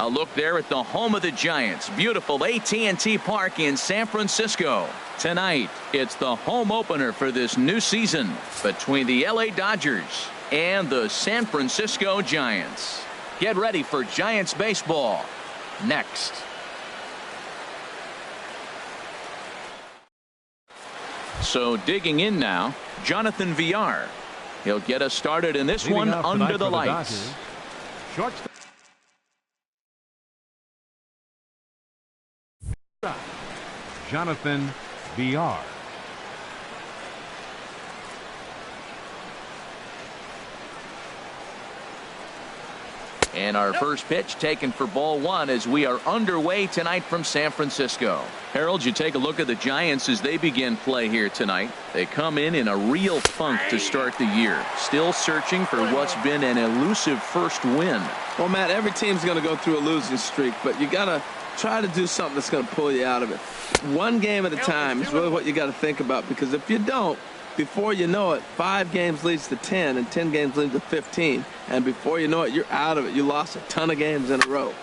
A look there at the home of the Giants. Beautiful AT&T Park in San Francisco. Tonight, it's the home opener for this new season between the LA Dodgers and the San Francisco Giants. Get ready for Giants baseball next. So digging in now, Jonathan Villar. He'll get us started in this one under the lights. Shortstop. Jonathan Villar. And our first pitch taken for ball one as we are underway tonight from San Francisco. Harold, you take a look at the Giants as they begin play here tonight. They come in a real funk to start the year. Still searching for what's been an elusive first win. Well, Matt, every team's going to go through a losing streak, but you got to try to do something that's going to pull you out of it. One game at a time is really what you got to think about, because if you don't, before you know it, 5 games leads to 10, and 10 games leads to 15. And before you know it, you're out of it. You lost a ton of games in a row.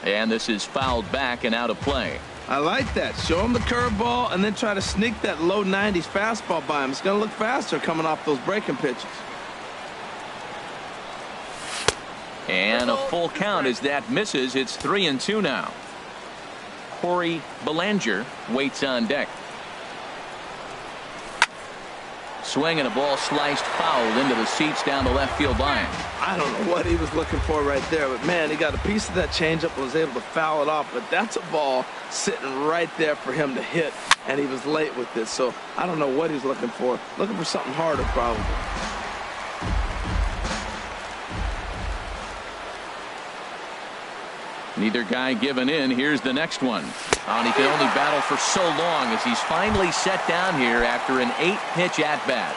And this is fouled back and out of play. I like that. Show him the curveball and then try to sneak that low 90s fastball by him. It's going to look faster coming off those breaking pitches. And a full count as that misses. It's 3-2 now. Corey Bellinger waits on deck. Swing and a ball sliced foul into the seats down the left field line. I don't know what he was looking for right there, but man, he got a piece of that changeup and was able to foul it off. But that's a ball sitting right there for him to hit, and he was late with it. So I don't know what he's looking for. Looking for something harder, probably. Neither guy giving in. Here's the next one. And he can only battle for so long as he's finally set down here after an 8-pitch at-bat.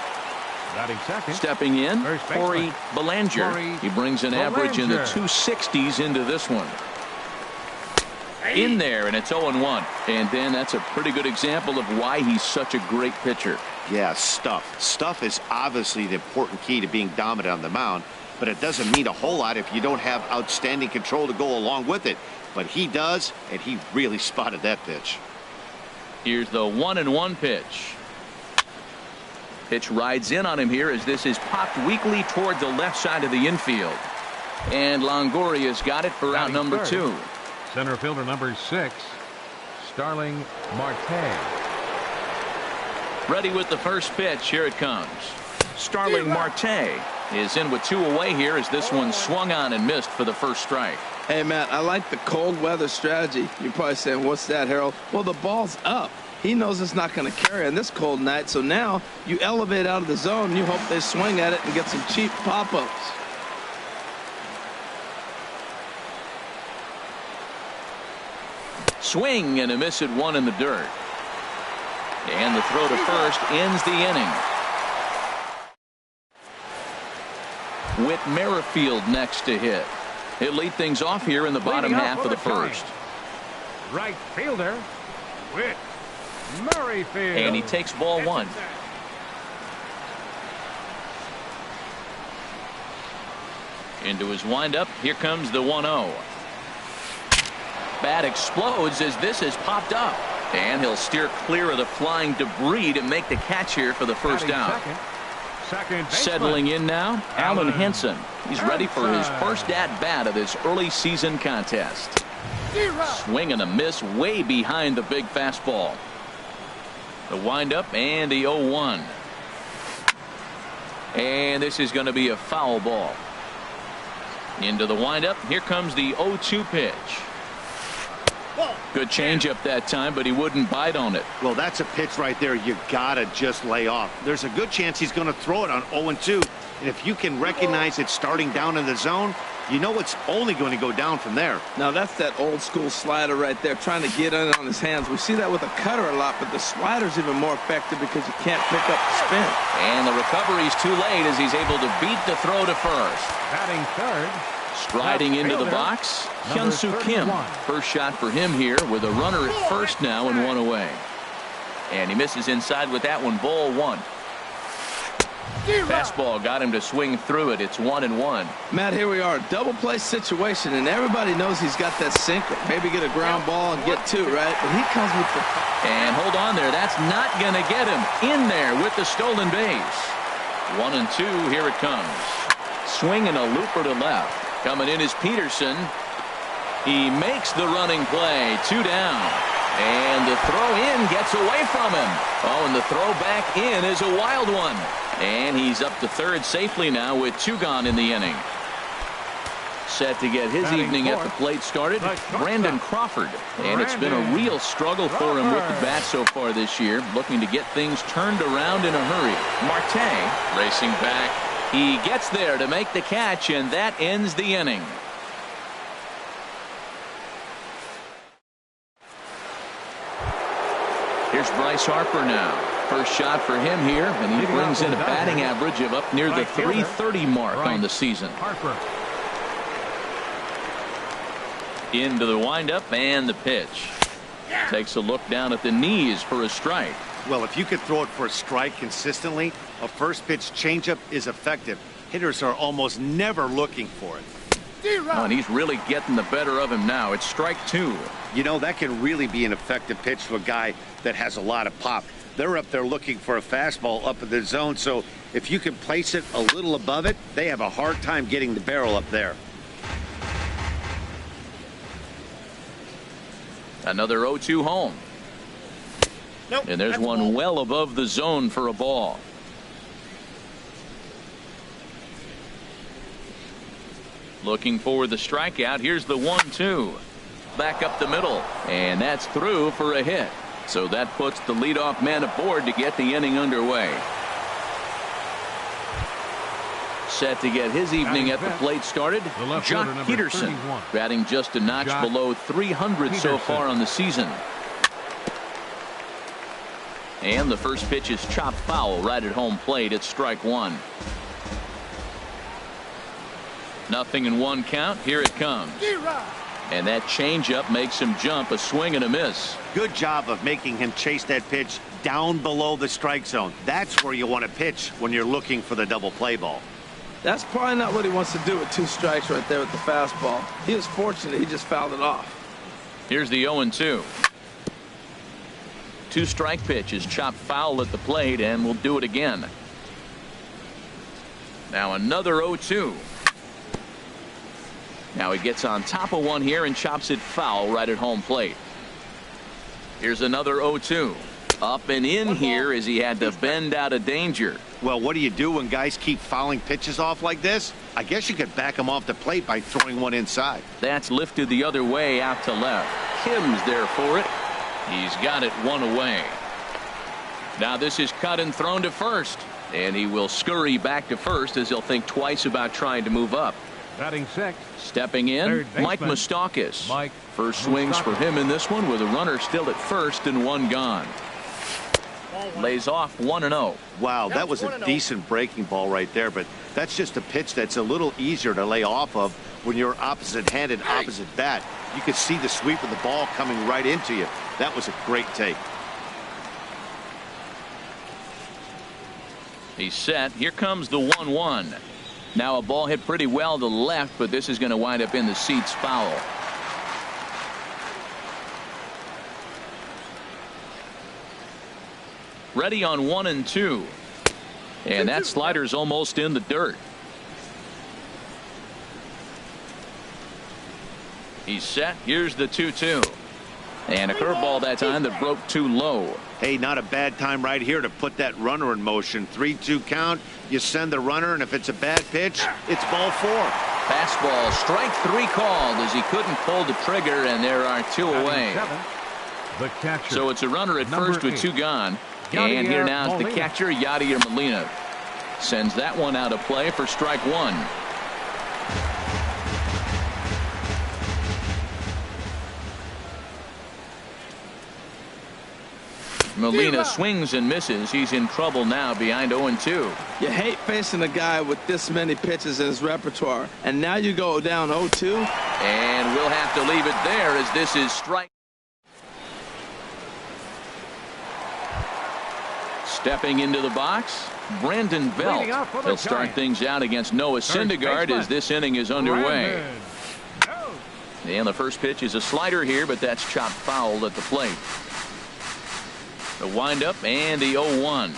Batting second. Stepping in, Corey Bellinger. He brings an average in the 260s into this one. In there, and it's 0-1. And then that's a pretty good example of why he's such a great pitcher. Yeah, stuff. Stuff is obviously the important key to being dominant on the mound. But it doesn't mean a whole lot if you don't have outstanding control to go along with it. But he does, and he really spotted that pitch. Here's the 1-1 pitch. Pitch rides in on him here as this is popped weakly toward the left side of the infield. And Longoria's got it for out number 2. Center fielder number 6, Starling Marte. Ready with the first pitch. Here it comes. Starling Marte is in with 2 away here as this one swung on and missed for the first strike. Hey, Matt, I like the cold weather strategy. You're probably saying, what's that, Harold? Well, the ball's up. He knows it's not going to carry on this cold night, so now you elevate out of the zone and you hope they swing at it and get some cheap pop-ups. Swing and a miss at 1 in the dirt. And the throw to first ends the inning. Whit Merrifield next to hit. He'll lead things off here in the bottom half of the first. Right fielder, Whit Merrifield. And he takes ball 1. Into his windup. Here comes the 1-0. Bat explodes as this has popped up. And he'll steer clear of the flying debris to make the catch here for the first out. Settling in now, Alan Henson. He's ready for his first at-bat of this early season contest. Swing and a miss way behind the big fastball. The windup and the 0-1. And this is going to be a foul ball. Into the windup. Here comes the 0-2 pitch. Good changeup that time, but he wouldn't bite on it. Well, that's a pitch right there you gotta just lay off. There's a good chance he's going to throw it on 0-2. And if you can recognize it starting down in the zone, you know it's only going to go down from there. Now that's that old school slider right there, trying to get in on his hands. We see that with a cutter a lot, but the slider's even more effective because you can't pick up the spin. And the recovery's too late as he's able to beat the throw to first. Batting third. Striding into the box, Hyun-Soo Kim. First shot for him here with a runner at first now and 1 away. And he misses inside with that one, ball 1. Fastball got him to swing through it. It's 1-1. Matt, here we are, double play situation, and everybody knows he's got that sinker. Maybe get a ground ball and get two, right? But he comes with the... And hold on there. That's not going to get him in there with the stolen base. 1-2. Here it comes. Swinging a looper to left. Coming in is Peterson. He makes the running play. 2 down. And the throw in gets away from him. Oh, and the throw back in is a wild one. And he's up to third safely now with 2 gone in the inning. Set to get his evening at the plate started, Brandon Crawford. And it's been a real struggle for him with the bat so far this year, looking to get things turned around in a hurry. Marte racing back. He gets there to make the catch, and that ends the inning. Here's Bryce Harper now. First shot for him here, and he brings in a batting average of up near the .330 mark on the season. Into the windup and the pitch. Takes a look down at the knees for a strike. Well, if you could throw it for a strike consistently, a first pitch changeup is effective. Hitters are almost never looking for it. Oh, and he's really getting the better of him now. It's strike 2. You know, that can really be an effective pitch to a guy that has a lot of pop. They're up there looking for a fastball up in the zone, so if you can place it a little above it, they have a hard time getting the barrel up there. Another 0-2 home. Nope, and there's one well above the zone for a ball. Looking for the strikeout. Here's the 1-2. Back up the middle. And that's through for a hit. So that puts the leadoff man aboard to get the inning underway. Set to get his evening at the plate started, Jock Peterson, batting just a notch below 300 so far on the season. And the first pitch is chopped foul right at home plate. It's strike 1. 0-1 count. Here it comes. And that changeup makes him jump. A swing and a miss. Good job of making him chase that pitch down below the strike zone. That's where you want to pitch when you're looking for the double play ball. That's probably not what he wants to do with 2 strikes right there with the fastball. He was fortunate he just fouled it off. Here's the 0-2. 2-strike pitch is chopped foul at the plate, and we'll do it again. Now another 0-2. Now he gets on top of one here and chops it foul right at home plate. Here's another 0-2. Up and in here as he had to bend out of danger. Well, what do you do when guys keep fouling pitches off like this? I guess you could back them off the plate by throwing one inside. That's lifted the other way out to left. Kim's there for it. He's got it 1 away. Now this is cut and thrown to first. And he will scurry back to first as he'll think twice about trying to move up. Batting 6. Stepping in, Mike Moustakas. First swings for him in this one with a runner still at first and 1 gone. Lays off 1-0. Wow, that was a decent breaking ball right there, but that's just a pitch that's a little easier to lay off of when you're opposite-handed, opposite bat. You could see the sweep of the ball coming right into you. That was a great take. He's set. Here comes the 1-1. Now a ball hit pretty well to left, but this is going to wind up in the seats foul. Ready on 1-2. And that slider's almost in the dirt. He's set. Here's the 2-2. And a curveball that time that broke too low. Hey, not a bad time right here to put that runner in motion. 3-2 count. You send the runner, and if it's a bad pitch, it's ball 4. Fastball, strike 3 called as he couldn't pull the trigger, and there are 2 away. So it's a runner at first with 2 gone. And here now is the catcher, Yadier Molina. Sends that one out of play for strike 1. Molina swings and misses. He's in trouble now behind 0-2. You hate facing a guy with this many pitches in his repertoire. And now you go down 0-2. And we'll have to leave it there as this is strike. Stepping into the box, Brandon Belt. He'll start things out against Noah Syndergaard as this inning is underway. And the first pitch is a slider here, but that's chopped foul at the plate. The windup and the 0-1.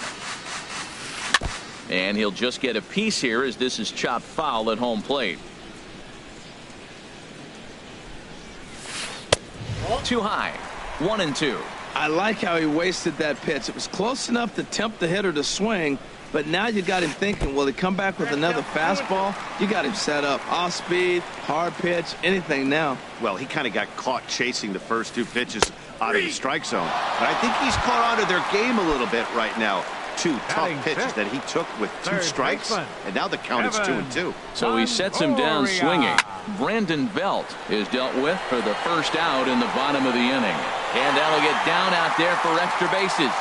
And he'll just get a piece here as this is chopped foul at home plate. Too high. 1-2. I like how he wasted that pitch. It was close enough to tempt the hitter to swing, but now you got him thinking, will he come back with another fastball? You got him set up. Off speed, hard pitch, anything now. Well, he kind of got caught chasing the first two pitches out of the strike zone. But I think he's caught on to their game a little bit right now. Two tough pitches that he took with two strikes, and now the count is 2-2. So he sets him down swinging. Brandon Belt is dealt with for the first out in the bottom of the inning. And that'll get down out there for extra bases.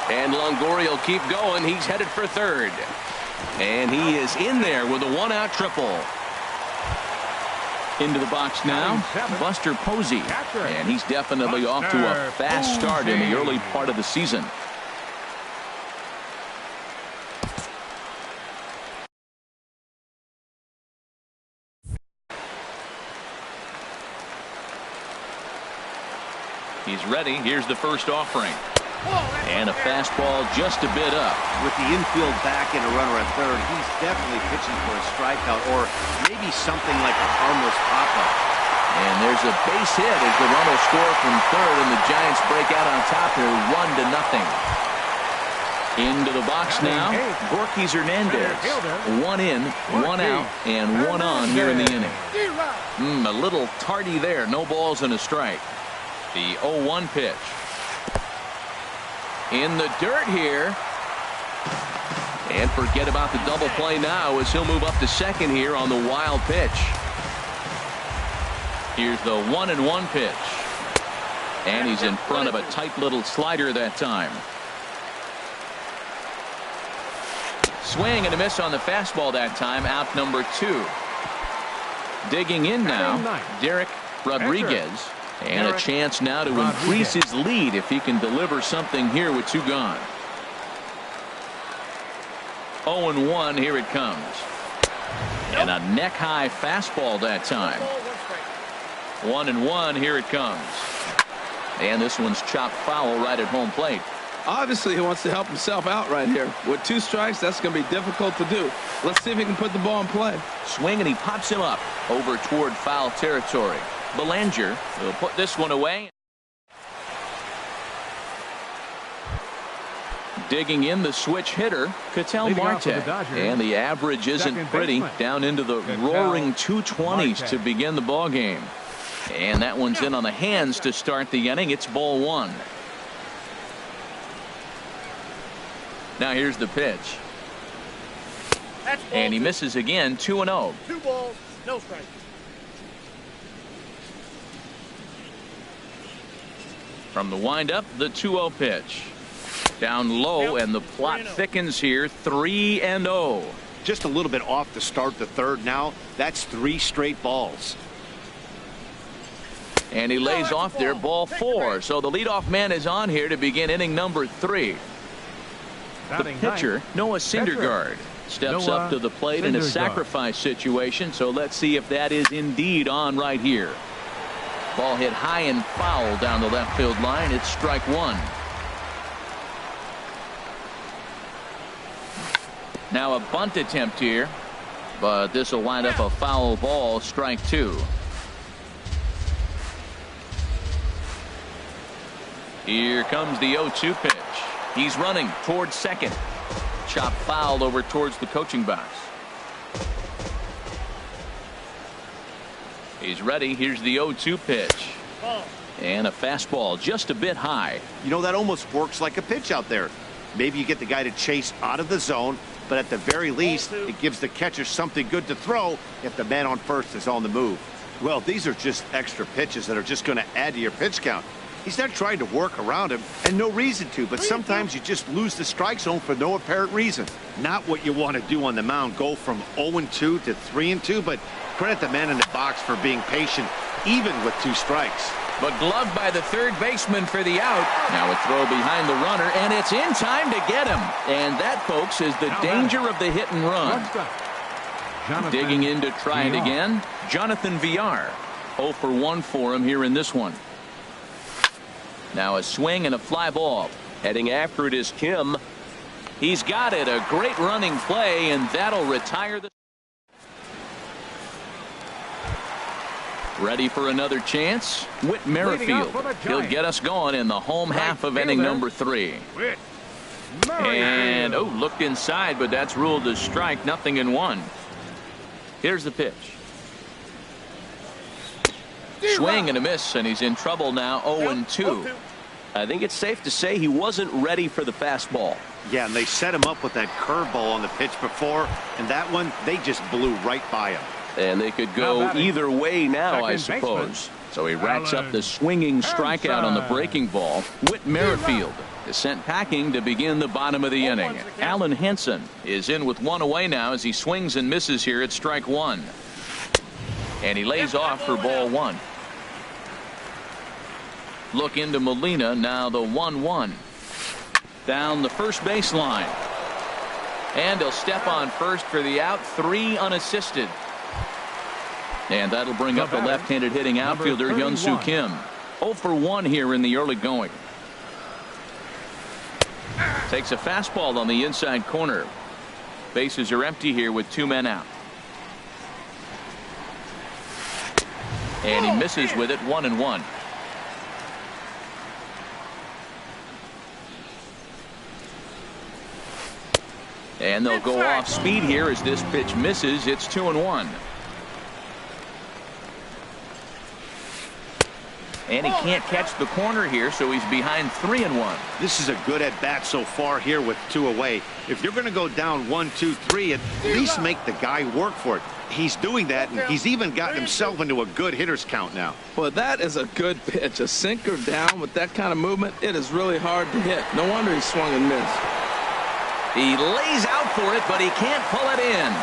And Longoria will keep going. He's headed for third. And he is in there with a one-out triple. Into the box now, Buster Posey. And he's definitely off to a fast start in the early part of the season. He's ready. Here's the first offering. And a fastball just a bit up. With the infield back and a runner at third, he's definitely pitching for a strikeout or maybe something like a harmless pop-up. And there's a base hit as the run will score from third, and the Giants break out on top here 1-0. Into the box now, Borges Hernandez. One in, one out, and one on here in the inning. A little tardy there. No balls and a strike. The 0-1 pitch. In the dirt here. And forget about the double play now as he'll move up to second here on the wild pitch. Here's the 1-1 pitch. And he's in front of a tight little slider that time. Swing and a miss on the fastball that time. Out number 2. Digging in now, Derek Rodriguez. And a chance now to increase his lead if he can deliver something here with 2 gone. 0-1, here it comes. And a neck-high fastball that time. 1-1, here it comes. And this one's chopped foul right at home plate. Obviously, he wants to help himself out right here. With 2 strikes, that's going to be difficult to do. Let's see if he can put the ball in play. Swing, and he pops him up over toward foul territory. Belanger will put this one away. Digging in the switch hitter, Ketel Marte. And the average isn't pretty. Down into the roaring 220s to begin the ball game. And that one's in on the hands to start the inning. It's ball 1. Now here's the pitch. And he misses again. 2-0. 2 balls, no strikes. From the windup, the 2-0 pitch. Down low, and the plot thickens here. 3-0. Just a little bit off to start the third now. That's 3 straight balls. And he lays off there, ball 4. So the leadoff man is on here to begin inning number 3. The pitcher, Noah Syndergaard, steps up to the plate in a sacrifice situation. So let's see if that is indeed on right here. Ball hit high and foul down the left field line. It's strike 1. Now a bunt attempt here, but this will wind up a foul ball. Strike 2. Here comes the 0-2 pitch. He's running towards second. Chop foul over towards the coaching box. He's ready. Here's the 0-2 pitch. And a fastball just a bit high. You know, that almost works like a pitch out there. Maybe you get the guy to chase out of the zone, but at the very least, it gives the catcher something good to throw if the man on first is on the move. Well, these are just extra pitches that are just going to add to your pitch count. He's not trying to work around him, and no reason to, but sometimes you just lose the strike zone for no apparent reason. Not what you want to do on the mound, go from 0-2 to 3-2, but credit the man in the box for being patient, even with 2 strikes. But gloved by the third baseman for the out. Now a throw behind the runner, and it's in time to get him. And that, folks, is the danger of the hit and run. Digging in to try it again, Jonathan VR. 0 for 1 for him here in this one. Now a swing and a fly ball. Heading after it is Kim. He's got it. A great running play, and that'll retire the. Ready for another chance? Whit Merrifield. He'll get us going in the home half of inning number 3. And, looked inside, but that's ruled a strike. 0-1. Here's the pitch. Swing and a miss, and he's in trouble now. 0-2. I think it's safe to say he wasn't ready for the fastball. Yeah, and they set him up with that curveball on the pitch before, and that one, they just blew right by him. And they could go either way now, I suppose. So he racks up the swinging strikeout on the breaking ball. Whit Merrifield is sent packing to begin the bottom of the inning. Alan Henson is in with 1 away now as he swings and misses here at strike 1. And he lays off for ball 1. Look into Molina, now the 1-1. Down the first baseline. And he'll step on first for the out. 3 unassisted. And that'll bring up the left-handed hitting outfielder Hyun-Soo Kim. 0 for 1 here in the early going. Takes a fastball on the inside corner. Bases are empty here with 2 men out. And he misses with it. 1-1. And they'll go off speed here as this pitch misses. It's 2-1. And he can't catch the corner here, so he's behind 3-1. This is a good at bat so far here with 2 away. If you're going to go down 1, 2, 3, at least make the guy work for it. He's doing that, and he's even gotten himself into a good hitter's count now. Well, that is a good pitch. A sinker down with that kind of movement, it is really hard to hit. No wonder he swung and missed. He lays out for it, but he can't pull it in.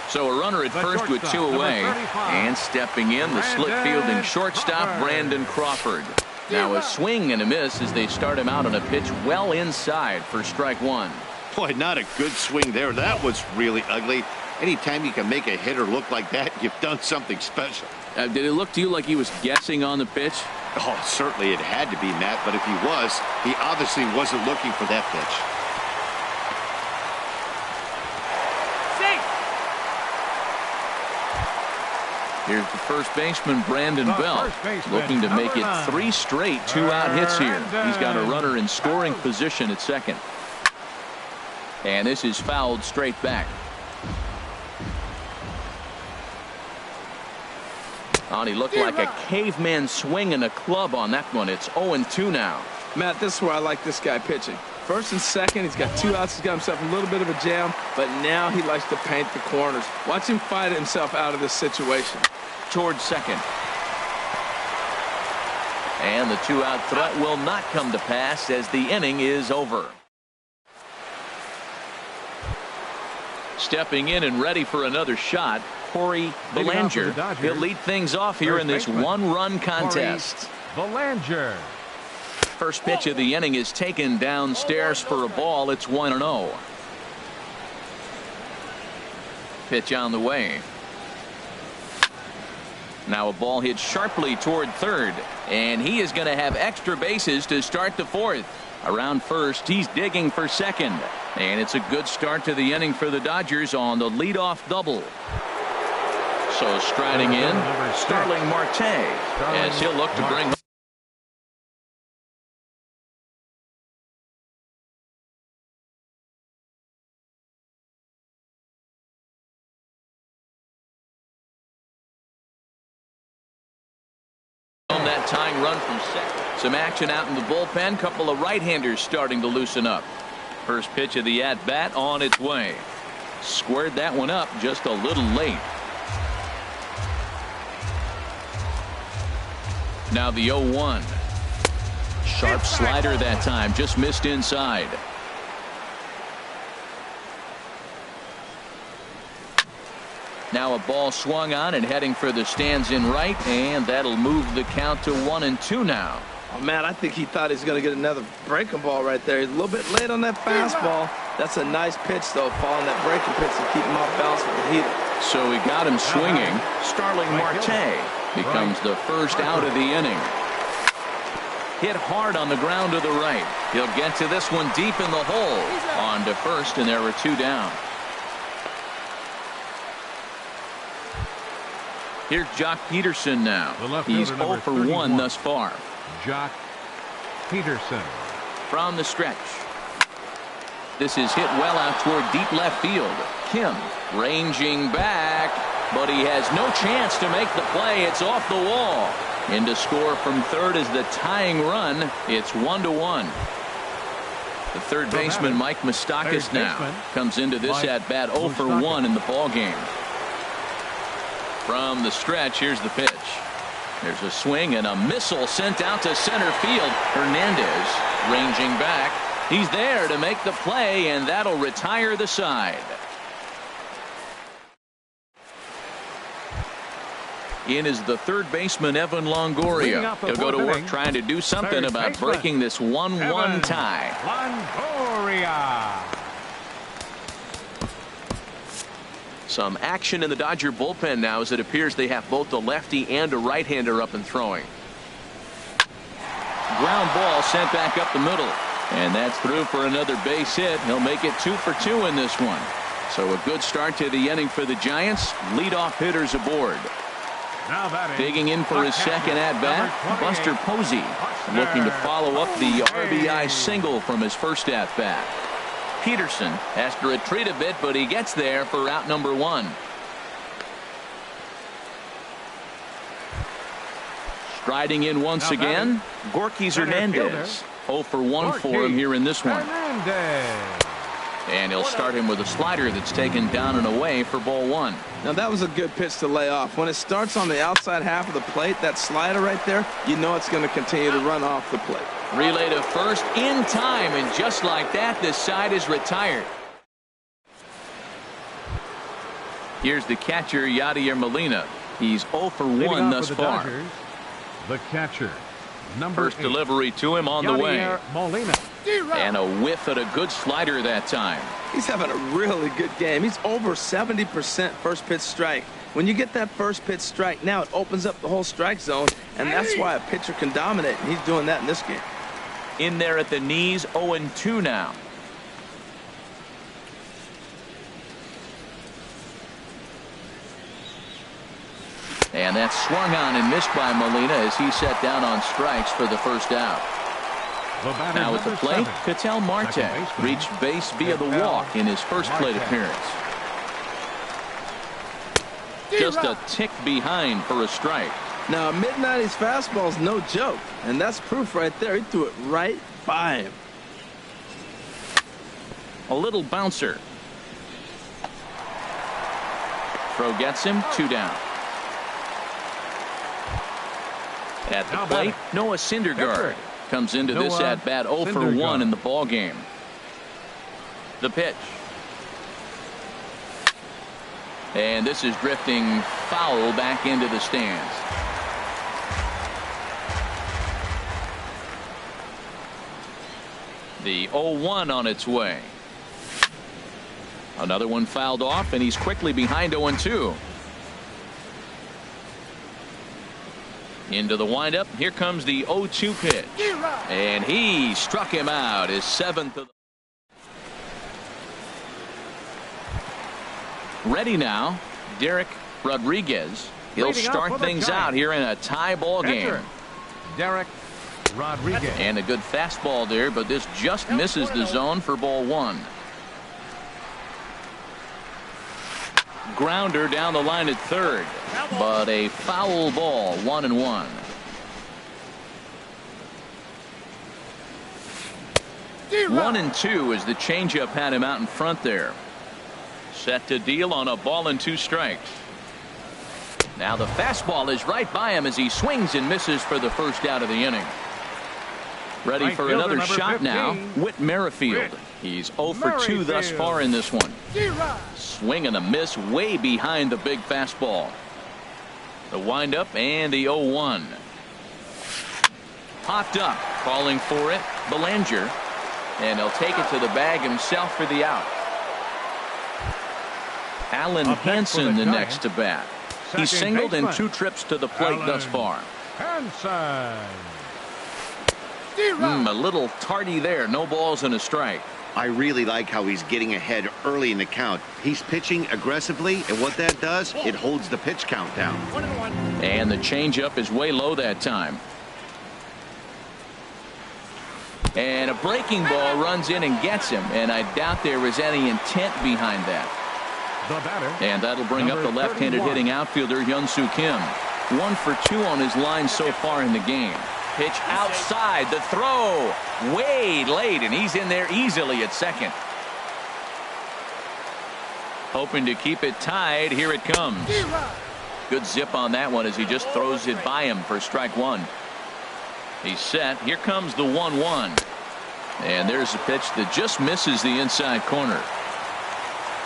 So a runner at first with 2 away. And stepping in, the slick fielding shortstop, Brandon Crawford. Now a swing and a miss as they start him out on a pitch well inside for strike 1. Boy, not a good swing there. That was really ugly. Anytime you can make a hitter look like that, you've done something special. Did it look to you like he was guessing on the pitch? Oh, certainly it had to be, Matt, but if he was, he obviously wasn't looking for that pitch. Here's the first baseman, Brandon Belt, looking to make it 3 straight 2-out hits here. He's got a runner in scoring position at second. And this is fouled straight back. And he looked like a caveman swinging a club on that one. It's 0-2 now. Matt, this is where I like this guy pitching. First and second, he's got 2 outs. He's got himself a little bit of a jam, but now he likes to paint the corners. Watch him fight himself out of this situation. Towards second. And the 2-out threat will not come to pass as the inning is over. Stepping in and ready for another shot, Corey Belanger. He'll lead things off here in this 1-run contest. Belanger. First pitch of the inning is taken downstairs for a ball. It's 1-0. Pitch on the way. Now a ball hit sharply toward third, and he is going to have extra bases to start the 4th. Around first, he's digging for second, and it's a good start to the inning for the Dodgers on the leadoff double. So striding in, Starling Marte, as he'll look to bring that tying run from second. Some action out in the bullpen. Couple of right-handers starting to loosen up. First pitch of the at-bat on its way. Squared that one up just a little late. Now the 0-1. Sharp slider that time. Just missed inside. Now a ball swung on and heading for the stands in right, and that'll move the count to 1-2 now. Oh, man, I think he thought he was going to get another breaking ball right there. He's a little bit late on that fastball. That's a nice pitch, though, following that breaking pitch to keep him off balance with the heater. So he got him swinging. Starling Marte becomes the first out of the inning. Hit hard on the ground to the right. He'll get to this one deep in the hole. On to first, and there are 2 down. Here's Jock Peterson now. He's 0 for 1 thus far. Jock Peterson. From the stretch. This is hit well out toward deep left field. Kim ranging back, but he has no chance to make the play. It's off the wall. In to score from third is the tying run. It's 1-1. The third baseman, Mike Moustakas, now comes into this at-bat 0 for 1 in the ball game. From the stretch, here's the pitch. There's a swing and a missile sent out to center field. Hernandez ranging back. He's there to make the play, and that'll retire the side. In is the third baseman, Evan Longoria. He'll go to work trying to do something about breaking this 1-1 tie. Longoria. Some action in the Dodger bullpen now, as it appears they have both a lefty and a right-hander up and throwing. Ground ball sent back up the middle, and that's through for another base hit. He'll make it 2 for 2 in this one. So a good start to the inning for the Giants. Leadoff hitters aboard. Digging in for his second at-bat, Buster Posey, looking to follow up the RBI single from his first at-bat. Peterson has to retreat a bit, but he gets there for out number 1. Striding in once again, Gorkys Hernandez. 0 for 1 for him here in this one. And he'll start him with a slider that's taken down and away for ball 1. Now, that was a good pitch to lay off. When it starts on the outside half of the plate, that slider right there, you know it's going to continue to run off the plate. Relay to first in time, and just like that, this side is retired. Here's the catcher, Yadier Molina. He's 0 for 1 thus far. Dodgers, the catcher, First delivery to him on the way. Molina. And a whiff at a good slider that time. He's having a really good game. He's over 70% first pitch strike. When you get that first pitch strike, now it opens up the whole strike zone, and that's why a pitcher can dominate, and he's doing that in this game. In there at the knees, 0-2 now. And that's swung on and missed by Molina as he set down on strikes for the first out. Now at the plate, Ketel Marte reached base via the walk in his first plate appearance. Just a tick behind for a strike. Now, a mid-90s fastball is no joke, and that's proof right there. He threw it right by him. A little bouncer. Throw gets him, 2 down. At the plate, Noah Syndergaard comes into this at-bat 0 for 1 in the ball game. The pitch. And this is drifting foul back into the stands. The 0-1 on its way. Another one fouled off, and he's quickly behind 0-2. Into the windup. Here comes the 0-2 pitch. And he struck him out, his 7th of the... Ready now, Derek Rodriguez. He'll start things out here in a tie ball game. Derek Rodriguez. And a good fastball there, but this just misses the zone for ball 1. Grounder down the line at third, but a foul ball, 1-1. One and 2 as the changeup had him out in front there. Set to deal on a ball and 2 strikes. Now the fastball is right by him as he swings and misses for the first out of the inning. Ready for another shot now, Whit Merrifield. He's 0 for 2 thus far in this one. Swing and a miss way behind the big fastball. The windup and the 0-1. Popped up, calling for it, Belanger. And he'll take it to the bag himself for the out. Alan Hansen the next to bat. He's singled in 2 trips to the plate thus far. A little tardy there. No balls and a strike. I really like how he's getting ahead early in the count. He's pitching aggressively, and what that does, it holds the pitch count down. And the changeup is way low that time. And a breaking ball runs in and gets him, and I doubt there was any intent behind that. And that'll bring up the left-handed hitting outfielder Hyun-Soo Kim. 1 for 2 on his line so far in the game. Pitch outside, the throw way late, and he's in there easily at second. Hoping to keep it tied. Here it comes. Good zip on that one as he just throws it by him for strike 1. He's set. Here comes the 1-1. And there's a pitch that just misses the inside corner.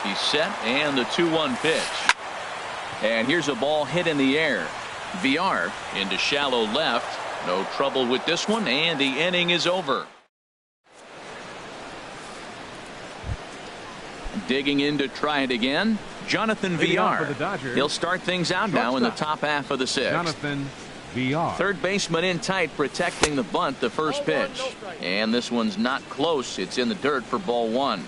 He's set, and the 2-1 pitch. And here's a ball hit in the air. VR into shallow left. No trouble with this one, and the inning is over. Digging in to try it again, Jonathan VR. He'll start things out now in the top half of the 6th. Jonathan VR. Third baseman in tight, protecting the bunt, the first pitch. And this one's not close. It's in the dirt for ball 1.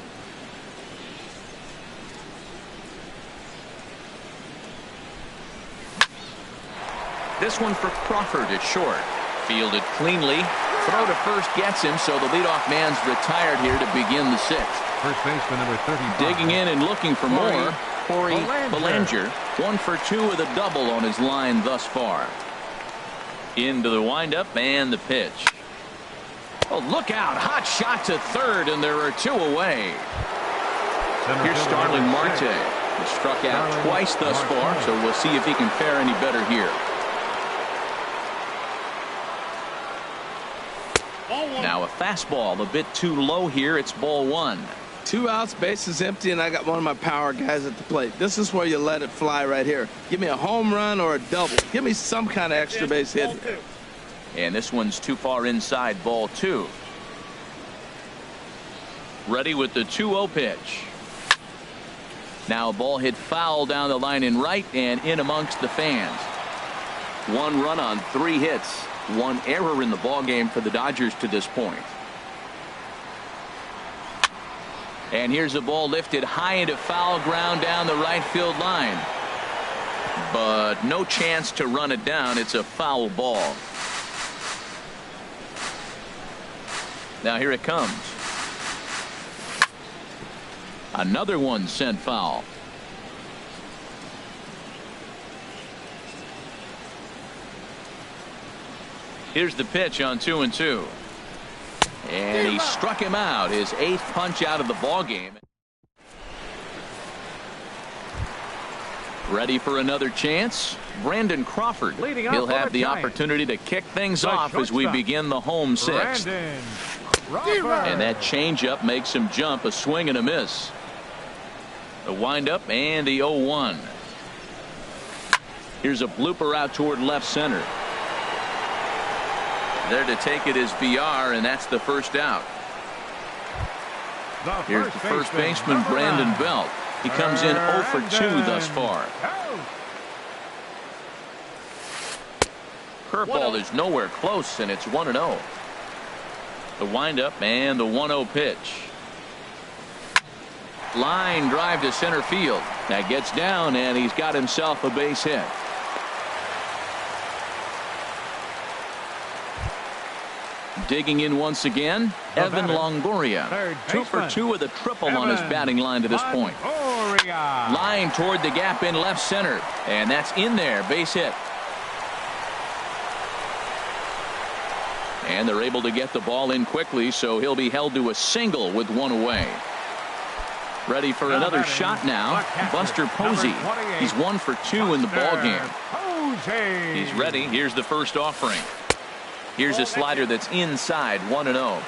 This one for Crawford at short. Fielded cleanly. Throw to first gets him, so the leadoff man's retired here to begin the 6th. First baseman number 35. Digging in and looking for more. Corey Belanger. 1 for 2 with a double on his line thus far. Into the windup and the pitch. Oh, look out. Hot shot to third, and there are 2 away. Here's Starling Marte. He struck out twice thus far, so we'll see if he can fare any better here. Now a fastball a bit too low here. It's ball 1. 2 outs, bases empty, and I got one of my power guys at the plate. This is where you let it fly right here. Give me a home run or a double. Give me some kind of extra base hit. And this one's too far inside, ball 2. Ready with the 2-0 pitch. Now a ball hit foul down the line in right and in amongst the fans. 1 run on 3 hits. 1 error in the ball game for the Dodgers to this point. And here's a ball lifted high into foul ground down the right field line. But no chance to run it down. It's a foul ball. Now here it comes. Another one sent foul. Here's the pitch on 2-2. And he struck him out. His 8th punch out of the ball game. Ready for another chance? Brandon Crawford. He'll have the opportunity to kick things off as we begin the home 6th. And that changeup makes him jump. A swing and a miss. The windup and the 0-1. Here's a blooper out toward left center. There to take it is VR, and that's the first out. Here's the first baseman, Brandon Belt. He comes in 0 for 2 thus far. Curveball is nowhere close, and it's 1-0. The windup and the 1-0 pitch. Line drive to center field. That gets down, and he's got himself a base hit. Digging in once again, Evan Longoria. 2 for 2 with a triple on his batting line to this point. Line toward the gap in left center, and that's in there, base hit. And they're able to get the ball in quickly, so he'll be held to a single with 1 away. Ready for another shot now, Buster Posey. He's 1 for 2 in the ball game. He's ready. Here's the first offering. Here's a slider that's inside, 1-0.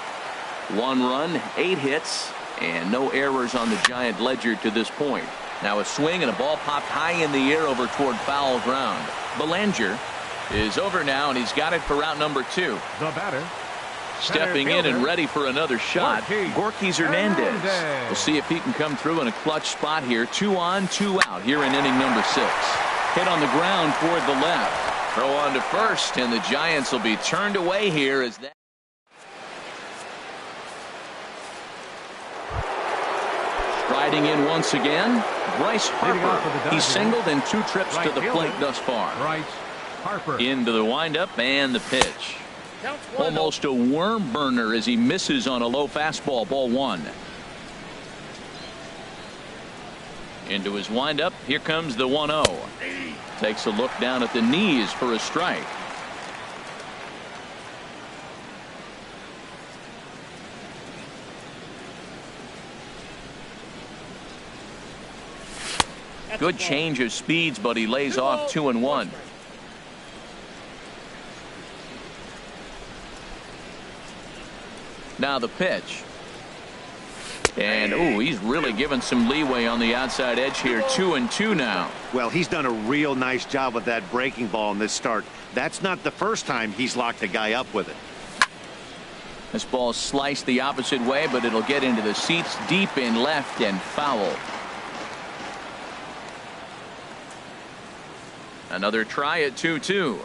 1 run, 8 hits, And no errors on the Giant ledger to this point. Now a swing and a ball popped high in the air over toward foul ground. Belanger is over now, and he's got it for route number 2. The batter. Stepping in and ready for another shot, Gorky Hernandez. We'll see if he can come through in a clutch spot here. 2 on, 2 out here in inning number 6. Hit on the ground toward the left. Throw on to first, and the Giants will be turned away here as that. Striding in once again, Bryce Harper. He's singled in 2 trips to the plate thus far. Bryce Harper. Into the windup and the pitch. Almost a worm burner as he misses on a low fastball. Ball 1. Into his windup. Here comes the 1-0. Takes a look down at the knees for a strike. Good change of speeds, but he lays off 2-1. Now the pitch. And, ooh, he's really given some leeway on the outside edge here. 2-2 now. Well, he's done a real nice job with that breaking ball in this start. That's not the first time he's locked a guy up with it. This ball sliced the opposite way, but it'll get into the seats deep in left and foul. Another try at 2-2.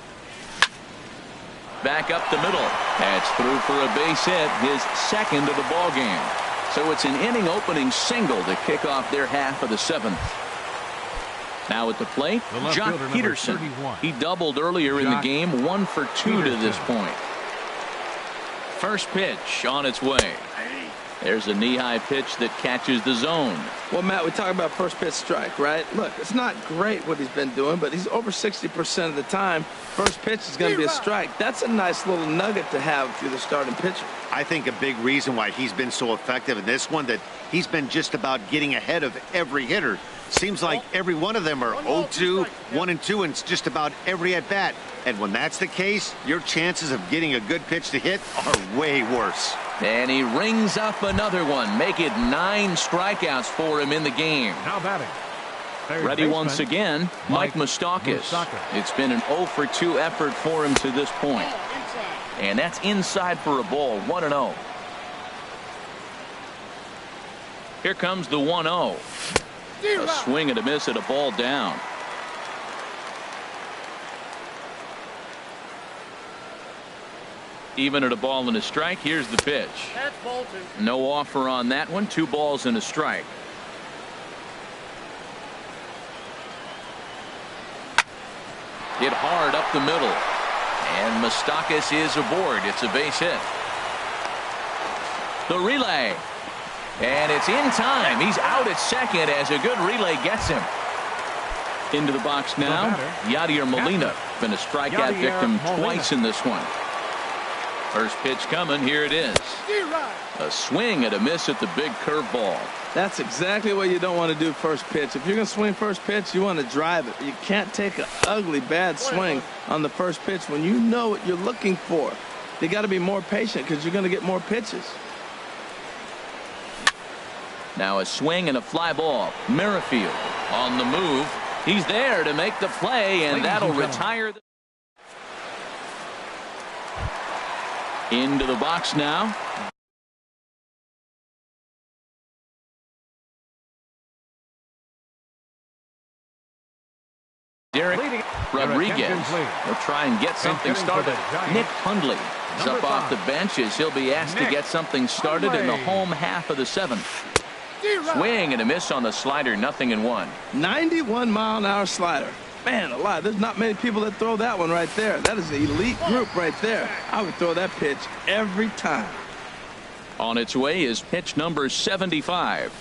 Back up the middle. That's through for a base hit, his second of the ball game. So it's an inning opening single to kick off their half of the 7th. Now at the plate, Jock Peterson. He doubled earlier in the game, 1 for 2 to this point. First pitch on its way. There's a knee-high pitch that catches the zone. Well, Matt, we talk about first pitch strike, right? Look, it's not great what he's been doing, but he's over 60% of the time. First pitch is going to be a strike. That's a nice little nugget to have if you're the starting pitcher. I think a big reason why he's been so effective in this one, that he's been just about getting ahead of every hitter. Seems like every one of them are 0-2, 1-2, and it's just about every at-bat. And when that's the case, your chances of getting a good pitch to hit are way worse. And he rings up another one. Make it 9 strikeouts for him in the game. Now batting. Ready once again, Mike Moustakas. It's been an 0 for 2 effort for him to this point. And that's inside for a ball. 1-0. Here comes the 1-0. A swing and a miss at a ball down. Even at a ball and a strike. Here's the pitch. No offer on that one. 2 balls and a strike. Hit hard up the middle. And Moustakas is aboard. It's a base hit. The relay. And it's in time. He's out at second as a good relay gets him. Into the box now. Yadier Molina. Been a strikeout victim twice in this one. First pitch coming. Here it is. A swing and a miss at the big curveball. That's exactly what you don't want to do first pitch. If you're going to swing first pitch, you want to drive it. You can't take an ugly, bad swing on the first pitch when you know what you're looking for. You got to be more patient because you're going to get more pitches. Now a swing and a fly ball. Merrifield on the move. He's there to make the play, and that'll retire. Into the box now. Derek Rodriguez will try and get something started. Nick Hundley is up off the bench as he'll be asked to get something started in the home half of the 7th. Swing and a miss on the slider. 0-1. 91-mile-an-hour slider. Man alive, there's not many people that throw that one right there. That is an elite group right there. I would throw that pitch every time. On its way is pitch number 75.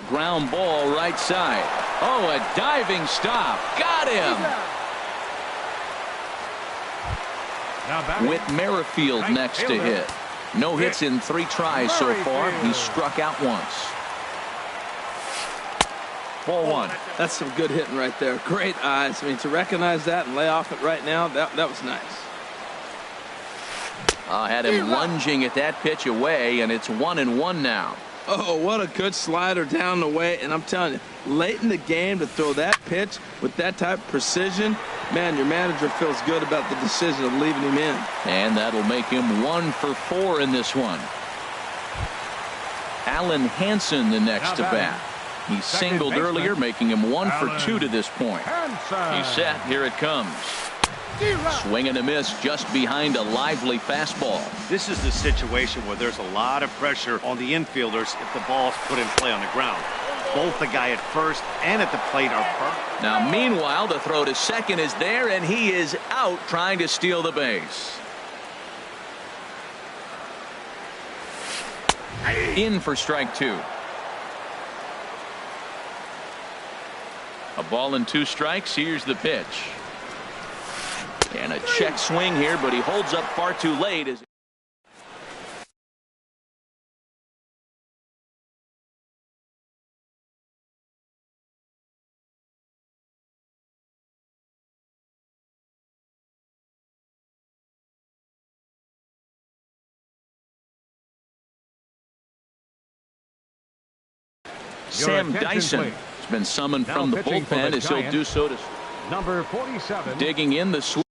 Ground ball right side. Oh, a diving stop. Got him. With Merrifield next to hit. No hits in 3 tries so far. He's struck out once. Ball 1. That's some good hitting right there. Great eyes. I mean, to recognize that and lay off it right now, that was nice. Had him lunging at that pitch away, and it's 1-1 now. Oh, what a good slider down the way. And I'm telling you, late in the game to throw that pitch with that type of precision, man, your manager feels good about the decision of leaving him in. And that'll make him 1 for 4 in this one. Alan Hansen the next to bat. He singled earlier, making him 1 for 2 to this point. He's set. Here it comes. Swing and a miss just behind a lively fastball. This is the situation where there's a lot of pressure on the infielders if the ball's put in play on the ground. Both the guy at first and at the plate are hurt. Now, meanwhile, the throw to second is there, and he is out trying to steal the base. In for strike 2. A ball and 2 strikes. Here's the pitch. And a check swing here, but he holds up far too late. Sam Dyson has been summoned from the bullpen as he'll do so to number 47. digging in the switch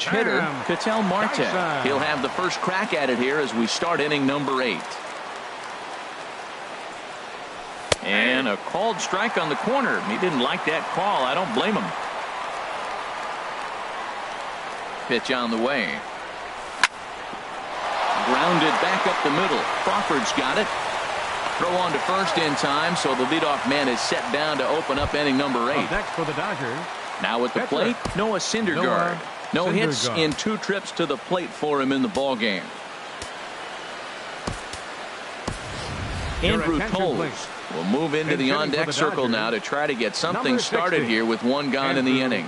hitter, Ketel Marte. He'll have the first crack at it here as we start inning number 8. And a called strike on the corner. He didn't like that call. I don't blame him. Pitch on the way. Grounded back up the middle. Crawford's got it. Throw on to first in time, so the leadoff man is set down to open up inning number 8. Next for the Dodgers. Now at the plate, Noah Syndergaard. No hits in 2 trips to the plate for him in the ball game. Andrew Toles will move into the on-deck circle now to try to get something started here with 1 gone in the inning.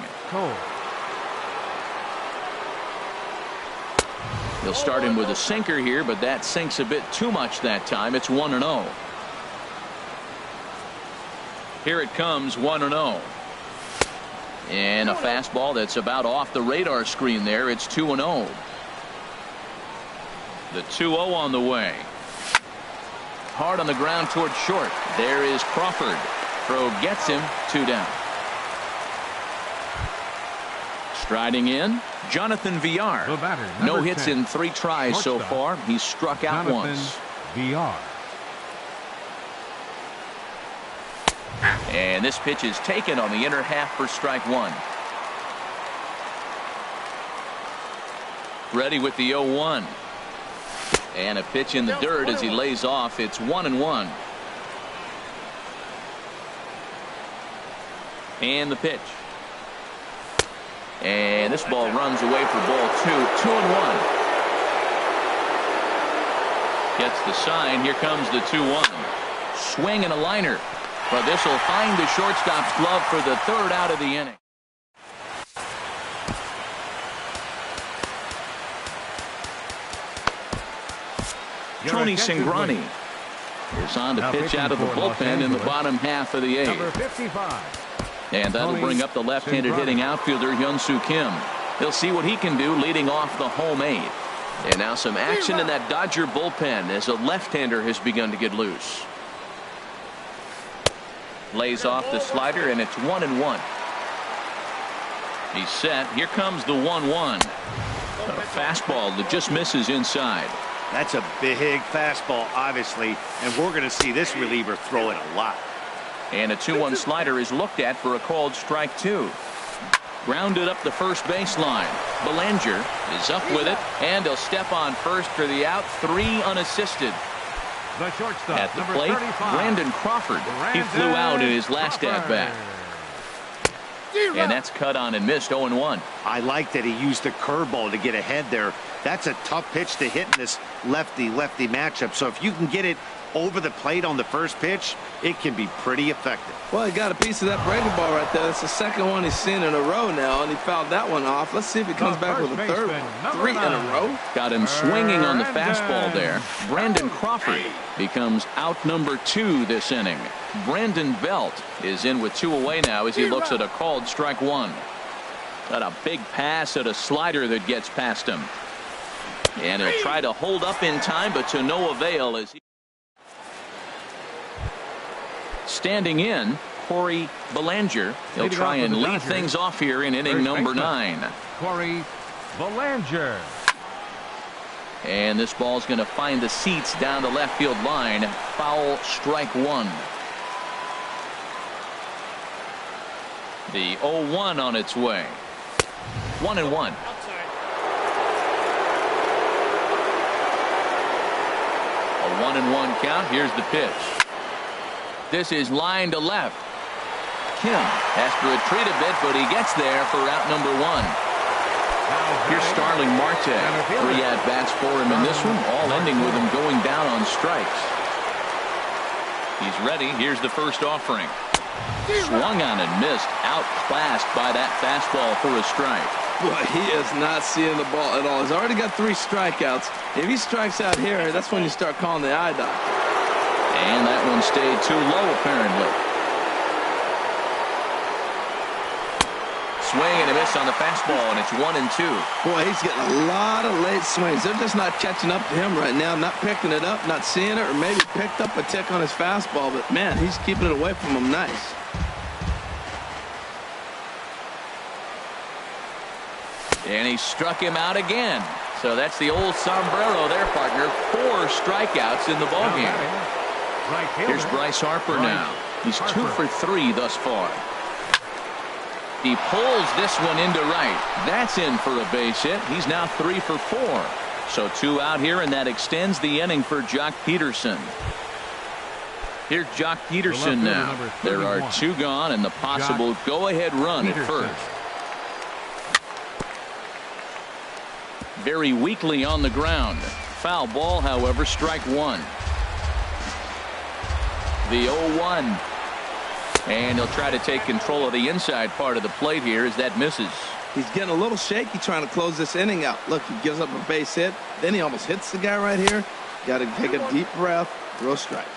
He'll start him with a sinker here, but that sinks a bit too much that time. It's 1-0. Here it comes, 1-0. And a fastball that's about off the radar screen there. It's 2-0. The 2-0 on the way. Hard on the ground toward short. There is Crawford. Throw gets him. 2 down. Striding in, Jonathan Villar. No hits in 3 tries so far. He's struck out once. Villar. And this pitch is taken on the inner half for strike 1. Ready with the 0-1. And a pitch in the dirt as he lays off. It's 1-1. And the pitch. And this ball runs away for ball 2. 2-1. Gets the sign. Here comes the 2-1. Swing and a liner. But this will find the shortstop's glove for the 3rd out of the inning. Tony Cingrani is on to pitch out of the bullpen in the bottom half of the 8th. Number 55. And that'll bring up the left-handed hitting outfielder Hyun-Soo Kim. He'll see what he can do leading off the home 8. And now some action in that Dodger bullpen as a left-hander has begun to get loose. Lays off the slider, and it's 1-1. He's set. Here comes the 1-1. A fastball that just misses inside. That's a big fastball, obviously, and we're going to see this reliever throw it a lot. And a 2-1 slider is looked at for a called strike 2. Grounded up the first baseline. Belanger is up with it, and he'll step on first for the out. 3 unassisted. The shortstop, at the plate, Brandon Crawford. He flew out in his last at-bat. And that's cut on and missed. 0-1. I like that he used the curveball to get ahead there. That's a tough pitch to hit in this lefty-lefty matchup. So if you can get it over the plate on the first pitch, it can be pretty effective. Well, he got a piece of that breaking ball right there. It's the second one he's seen in a row now, and he fouled that one off. Let's see if he comes back with a third one. 3 in a row. Got him swinging on the fastball there. Brandon Crawford becomes out number 2 this inning. Brandon Belt is in with 2 away now as he looks at a called strike 1. Got a big pass at a slider that gets past him. And he'll try to hold up in time, but to no avail as he... Standing in, Corey Belanger. He'll try and lead things off here in inning number 9. Corey Belanger. And this ball's going to find the seats down the left field line. Foul, strike 1. The 0-1 on its way. 1-1. A 1-1 count. Here's the pitch. This is line to left. Kim has to retreat a bit, but he gets there for out number 1. Here's Starling Marte. 3 at-bats for him in this one, all ending with him going down on strikes. He's ready. Here's the first offering. Swung on and missed. Outclassed by that fastball for a strike. Boy, he is not seeing the ball at all. He's already got 3 strikeouts. If he strikes out here, that's when you start calling the eye doctor. And that one stayed too low, apparently. Swing and a miss on the fastball, and it's 1-2. Boy, he's getting a lot of late swings. They're just not catching up to him right now, not picking it up, not seeing it, or maybe picked up a tick on his fastball. But, man, he's keeping it away from him nice. And he struck him out again. So that's the old sombrero there, partner. 4 strikeouts in the ballgame. Here's Bryce Harper now. He's 2 for 3 thus far. He pulls this one into right. That's in for a base hit. He's now 3 for 4. So 2 out here, and that extends the inning for Jock Peterson. Here's Jock Peterson now. There are 2 gone, and the possible go-ahead run at first. Very weakly on the ground. Foul ball, however, strike 1. The 0-1. And he'll try to take control of the inside part of the plate here as that misses. He's getting a little shaky trying to close this inning out. Look, he gives up a base hit. Then he almost hits the guy right here. Got to take a deep breath. Throw strikes.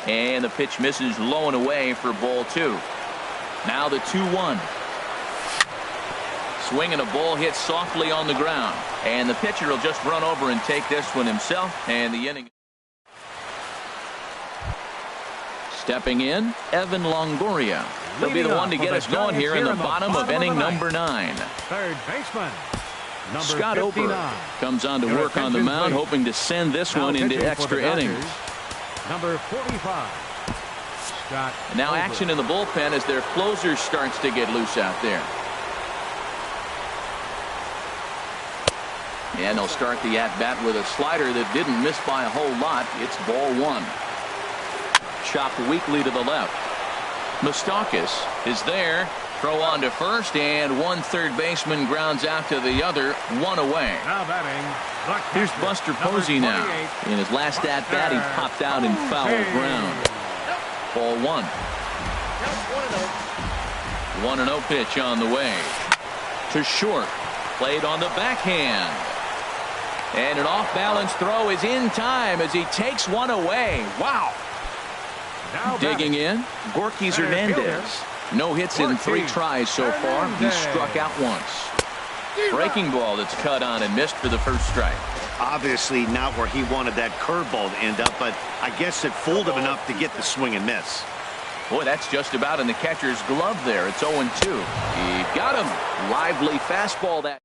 And the pitch misses low and away for ball 2. Now the 2-1. Swing and a ball hit softly on the ground. And the pitcher will just run over and take this one himself. And the inning. Stepping in, Evan Longoria. He'll be the one to get us going here in the bottom of inning number 9. Third baseman, Scott Ober comes on to work on the mound, hoping to send this one into extra innings. Number 45. Scott and now Ober. Action in the bullpen as their closer starts to get loose out there. And they'll start the at-bat with a slider that didn't miss by a whole lot. It's ball 1. Chopped weakly to the left. Moustakas is there. Throw on to first, and 1 third baseman grounds out to the other. 1 away. Now batting. Here's Buster Posey now. In his last at-bat, he popped out in foul ground. Ball 1. 1-0 pitch on the way. To short. Played on the backhand. And an off-balance throw is in time as he takes one away. Wow. Now Digging in, Gorky Hernandez. No hits in 3 tries so far. He's struck out once. Breaking ball that's cut on and missed for the first strike. Obviously not where he wanted that curveball to end up, but I guess it fooled him enough to get the swing and miss. Boy, that's just about in the catcher's glove there. It's 0-2. He got him. Lively fastball that.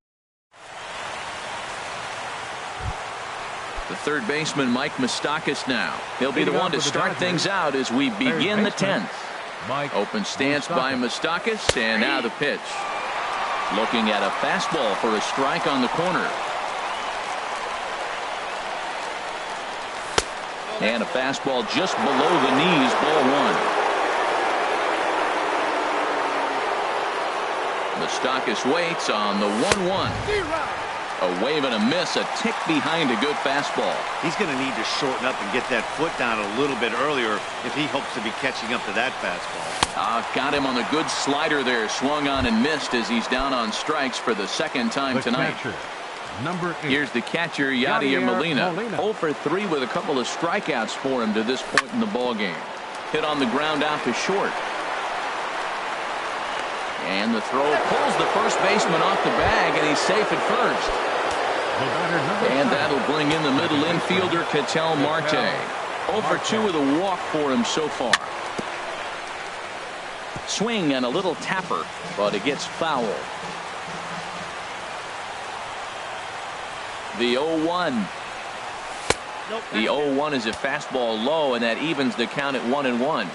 The third baseman, Mike Moustakas now. He'll be the one to start things out as we begin the 10th. Open stance by Moustakas, and now the pitch. Looking at a fastball for a strike on the corner. And a fastball just below the knees, ball 1. Moustakas waits on the 1-1. A wave and a miss, a tick behind a good fastball. He's going to need to shorten up and get that foot down a little bit earlier if he hopes to be catching up to that fastball. Got him on the good slider there. Swung on and missed as he's down on strikes for the second time tonight. Number 8. Here's the catcher, Yadier Molina. 0 for 3 with a couple of strikeouts for him to this point in the ballgame. Hit on the ground out to short. And the throw pulls the first baseman off the bag, and he's safe at first. And that'll bring in the middle infielder, Ketel Marte. 0 for 2 with a walk for him so far. Swing and a little tapper, but it gets foul. The 0-1. The 0-1 is a fastball low, and that evens the count at 1-1.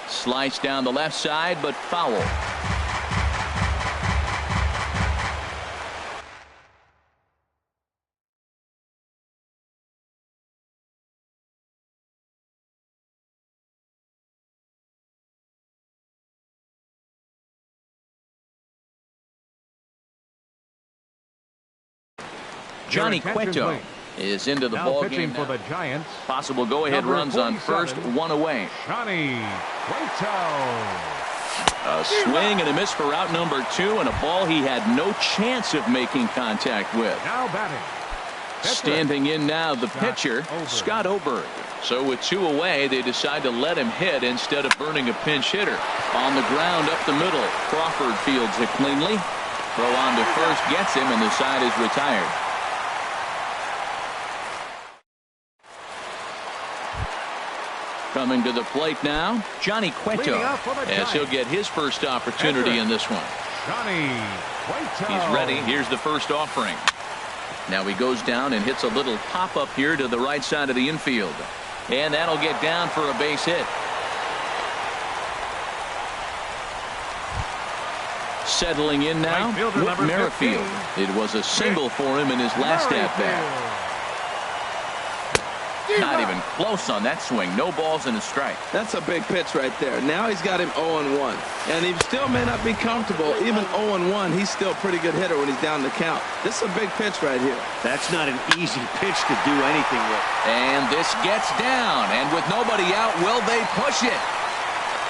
Slice down the left side, but foul. Johnny Cueto is into the ball game for the Giants. Possible go-ahead runs on first, 1 away. Johnny Cueto. A swing and a miss for out number 2, and a ball he had no chance of making contact with. Now batting. Standing in now, the pitcher, Scott Oberg. So with 2 away, they decide to let him hit instead of burning a pinch hitter. On the ground up the middle, Crawford fields it cleanly. Throw on to first gets him, and the side is retired. Coming to the plate now, Johnny Cueto, as he'll get his first opportunity in this one. Johnny Cueto. He's ready. Here's the first offering. Now he goes down and hits a little pop-up here to the right side of the infield. And that'll get down for a base hit. Settling in now, Whit Merrifield. It was a single for him in his last at-bat. Not even close on that swing. No balls and a strike. That's a big pitch right there. Now he's got him 0-1. And he still may not be comfortable. Even 0-1, he's still a pretty good hitter when he's down the count. This is a big pitch right here. That's not an easy pitch to do anything with. And this gets down. And with nobody out, will they push it?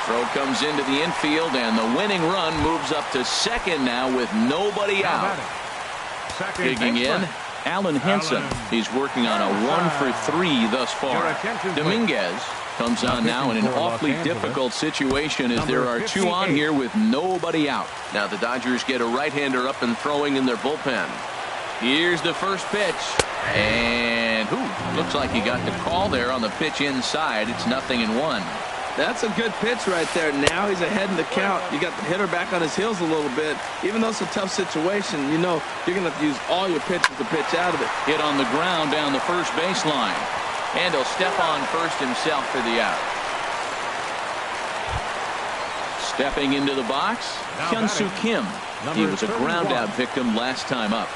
Throw comes into the infield, and the winning run moves up to second now with nobody out. Digging in, Alan Henson. He's working on a 1 for 3 thus far. Dominguez comes on now in an awfully difficult situation as there are 2 on here with nobody out. Now the Dodgers get a right-hander up and throwing in their bullpen. Here's the first pitch. And looks like he got the call there on the pitch inside. It's 0-1. That's a good pitch right there. Now he's ahead in the count. You got the hitter back on his heels a little bit. Even though it's a tough situation, you know you're going to have to use all your pitches to pitch out of it. Hit on the ground down the first baseline. And he'll step on first himself for the out. Stepping into the box, Hyun-Soo Kim. He was a ground-out victim last time up.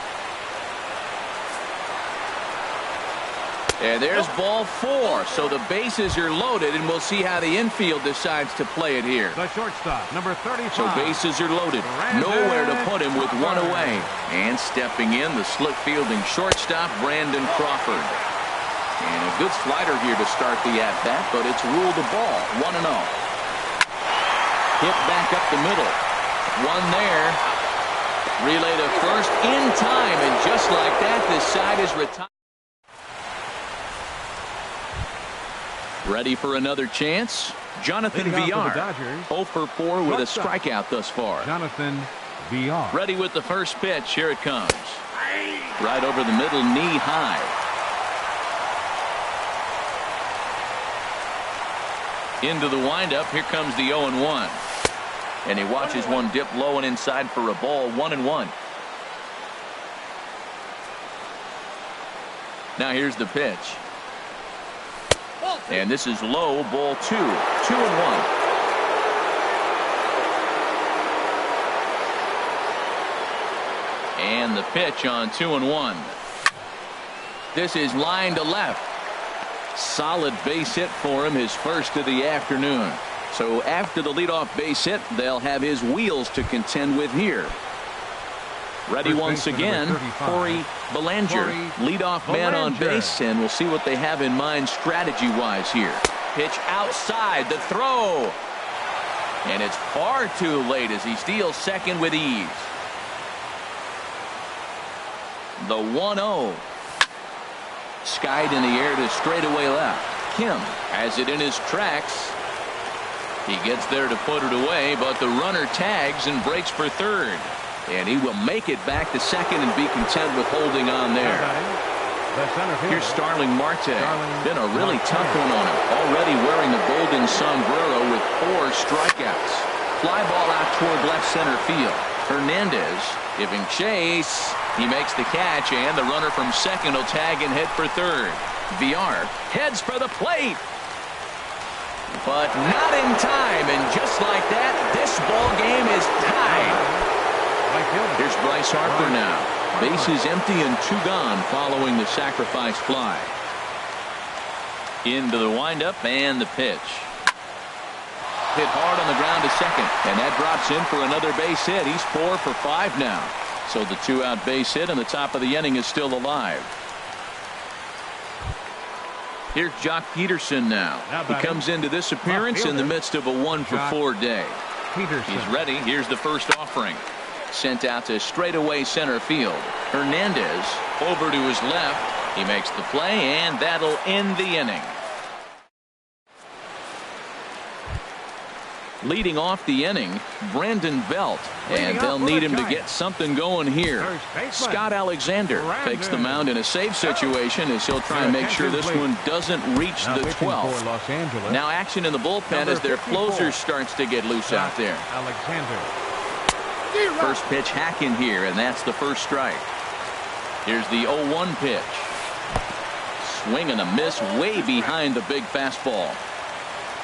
And there's ball 4, so the bases are loaded, and we'll see how the infield decides to play it here. The shortstop, number 35. So bases are loaded, nowhere to put him with 1 away. And stepping in, the slick fielding shortstop, Brandon Crawford. And a good slider here to start the at-bat, but it's ruled a ball, 1-0. Hit back up the middle. 1 there. Relay to first in time, and just like that, this side is retired. Ready for another chance? Jonathan Villar. 0 for 4 with a strikeout thus far. Jonathan Villar. Ready with the first pitch. Here it comes. Right over the middle, knee high. Into the windup. Here comes the 0-1. And he watches one dip low and inside for a ball. 1-1. Now here's the pitch. And this is low, ball 2. 2-1. And the pitch on 2-1. This is line to left. Solid base hit for him, his first of the afternoon. So after the leadoff base hit, they'll have his wheels to contend with here. Ready once again, Corey Belanger, leadoff man on base, and we'll see what they have in mind strategy-wise here. Pitch outside, the throw. And it's far too late as he steals second with ease. The 1-0. Skied in the air to straightaway left. Kim has it in his tracks. He gets there to put it away, but the runner tags and breaks for third. And he will make it back to second and be content with holding on there. Here's Starling Marte. Been a really tough one on him. Already wearing the golden sombrero with 4 strikeouts. Fly ball out toward left center field. Hernandez giving chase. He makes the catch, and the runner from second will tag and head for third. VR heads for the plate. But not in time, and just like that, this ball game is tied. Here's Bryce Harper now. Bases empty and 2 gone following the sacrifice fly. Into the windup and the pitch. Hit hard on the ground to second, and that drops in for another base hit. He's 4 for 5 now. So the 2-out base hit, and the top of the inning is still alive. Here's Jock Peterson now. He comes into this appearance in the midst of a 1 for 4 day. He's ready. Here's the first offering. Sent out to straightaway center field. Hernandez over to his left. He makes the play, and that'll end the inning. Leading off the inning, Brandon Belt, and they'll need him to get something going here. Scott Alexander takes the mound in a safe situation as he'll try and make sure this one doesn't reach the 12th. Now action in the bullpen as their closer starts to get loose out there. First pitch hack in here, and that's the first strike. Here's the 0-1 pitch. Swing and a miss way behind the big fastball.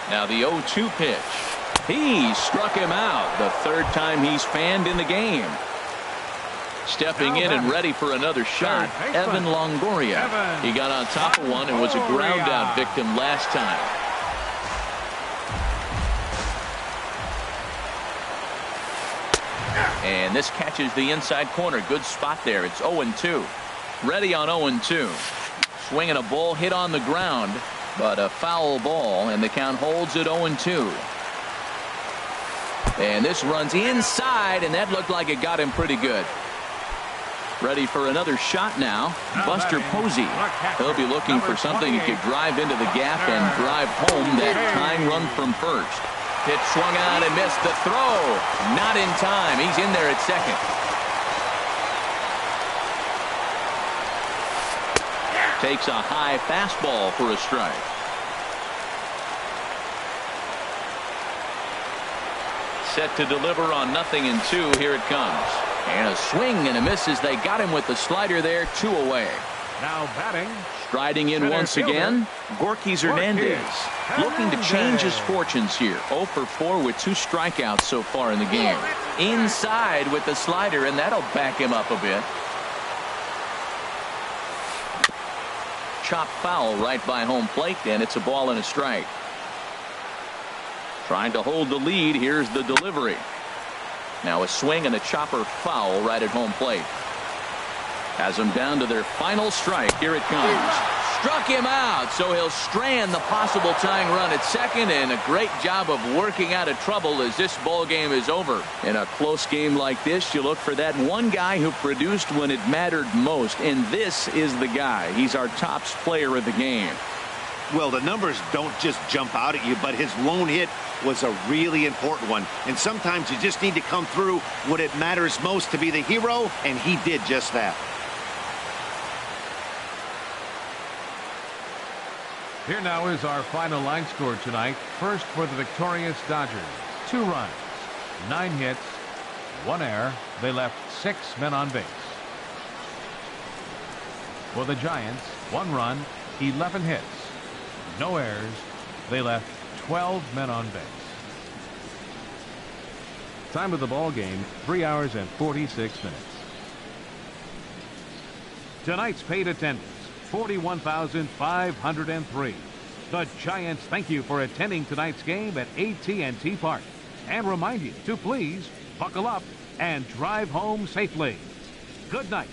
Now the 0-2 pitch. He struck him out, the 3rd time he's fanned in the game. Stepping in and ready for another shot, Evan Longoria. He got on top of one and was a ground out victim last time. And this catches the inside corner. Good spot there. It's 0-2. Ready on 0-2. Swinging a ball hit on the ground, but a foul ball, and the count holds at 0-2. And this runs inside, and that looked like it got him pretty good. Ready for another shot now. Buster Posey. He'll be looking for something he could drive into the gap and drive home that tying run from first. It swung out and missed the throw. Not in time. He's in there at second. Takes a high fastball for a strike. Set to deliver on 0-2. Here it comes. And a swing and a miss as they got him with the slider there. 2 away. Now batting. Striding in once again, Gorky Hernandez. Looking to change his fortunes here. 0 for 4 with 2 strikeouts so far in the game. Inside with the slider, and that'll back him up a bit. Chop foul right by home plate, and it's a ball and a strike. Trying to hold the lead. Here's the delivery. Now a swing and a chopper foul right at home plate. Has them down to their final strike. Here it comes. Struck him out, so he'll strand the possible tying run at second, and a great job of working out of trouble as this ball game is over. In a close game like this, you look for that one guy who produced when it mattered most, and this is the guy. He's our top player of the game. Well, the numbers don't just jump out at you, but his lone hit was a really important one. And sometimes you just need to come through when it matters most to be the hero, and he did just that. Here now is our final line score tonight. First for the victorious Dodgers. 2 runs, 9 hits, 1 error. They left 6 men on base. For the Giants, 1 run, 11 hits, no errors. They left 12 men on base. Time of the ball game, 3 hours and 46 minutes. Tonight's paid attendance, 41,503. The Giants thank you for attending tonight's game at AT&T Park and remind you to please buckle up and drive home safely. Good night.